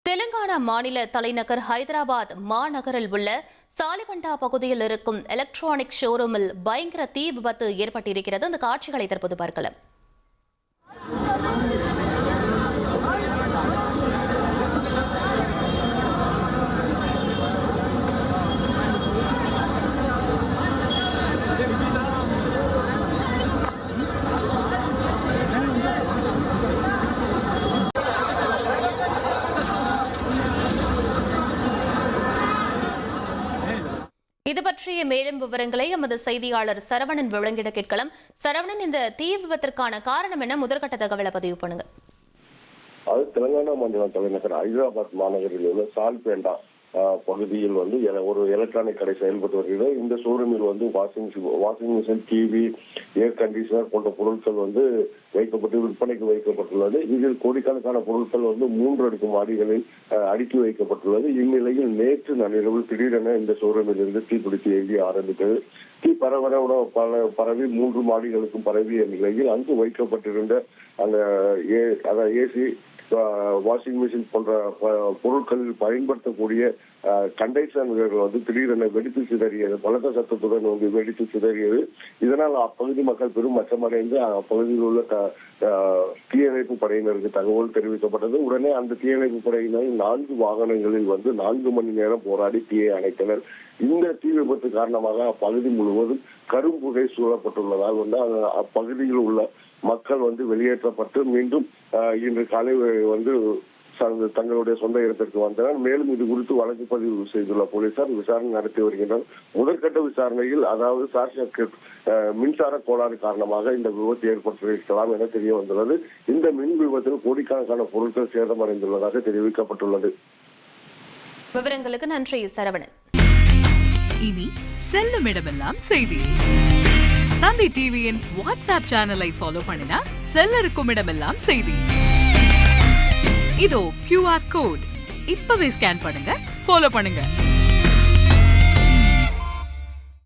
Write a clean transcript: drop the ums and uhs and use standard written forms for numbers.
தெலுங்கானா மாநில தலைநகர் ஹைதராபாத் மாநகரில் உள்ள சாலிபண்டா பகுதியில் இருக்கும் எலக்ட்ரானிக் ஷோரூமில் பயங்கர தீ விபத்து ஏற்பட்டிருக்கிறது. அந்த காட்சிகளை தற்போது பார்க்கலாம். இது பற்றிய மேலும் விவரங்களை எமது செய்தியாளர் சரவணன் வழங்கிட கேட்கலாம். சரவணன், இந்த தீ விபத்திற்கான காரணம் என்ன? முதற்கட்ட தகவலை பதிவு பண்ணுங்க. அது தெலுங்கானா மாநில தலைநகர் ஹைதராபாத் மாநகரில் உள்ள சால்பேண்டா பகுதியில் ஒரு எலக்ட்ரானிக் கடை செயல்பட்டு வருகிறது. இந்த ஷோரூமில் washing machine, TV, air conditioner போன்ற பொருட்கள் வைக்கப்பட்டு விற்பனைக்கு வைக்கப்பட்டுள்ளது. இதில் கோடிக்கணக்கான பொருட்கள் 3 அடுக்கு மாடிகளில் அடுக்கி வைக்கப்பட்டுள்ளது. இந்நிலையில் நேற்று நள்ளிரவு திடீரென இந்த ஷோரூமில் இருந்து தீப்பிடித்து எரிய ஆரம்பித்தது. தீ பரவி 3 மாடிகளுக்கும் பரவிய நிலையில் அங்கு வைக்கப்பட்டிருந்த அந்த ஏசி, வாஷிங் மிஷின் போன்ற பொருட்களில் பயன்படுத்தக்கூடிய கண்டென்சர்கள் திடீரென வெடித்து சிதறியது. பலத்த சத்தத்துடன் வெடித்து சிதறியது. இதனால் அப்பகுதி மக்கள் பெரும் அச்சமடைந்து அப்பகுதியில் உள்ள தீயணைப்பு படையினருக்கு தகவல் தெரிவிக்கப்பட்டது. உடனே அந்த தீயணைப்பு படையினர் 4 வாகனங்களில் 4 மணி நேரம் போராடி தீயை அணைத்தனர். இந்த தீ விபத்து காரணமாக அப்பகுதி முழுவதும் கரும்புகை சூழப்பட்டுள்ளதால் அப்பகுதியில் உள்ள மக்கள் வெளியேற்றப்பட்டு மீண்டும் இன்று காலை தங்களுடைய சொந்த இடத்திற்கு வந்தனர். மேலும் இது குறித்து வழக்கு பதிவு செய்துள்ள போலீசார் விசாரணை நடத்தி வருகின்றனர். முதற்கட்ட விசாரணையில் ஷார்ட் சர்க்யூட் மின்சார கோளாறு காரணமாக இந்த விபத்து ஏற்பட்டிருக்கலாம் என தெரிய வந்துள்ளது. இந்த மின் விபத்தில் கோடிக்கணக்கான பொருட்கள் சேதமடைந்துள்ளதாக தெரிவிக்கப்பட்டுள்ளது. விவரங்களுக்கு நன்றி சரவணன். இனி செல்லும் இடமெல்லாம் செய்தி. தந்தை டிவியின் வாட்ஸ்அப் சேனலை ஃபாலோ பண்ணினா செல்லருக்கும் இடமெல்லாம் செய்தி. இதோ QR கோட் இப்பவே ஸ்கேன் பண்ணுங்க, ஃபாலோ பண்ணுங்க.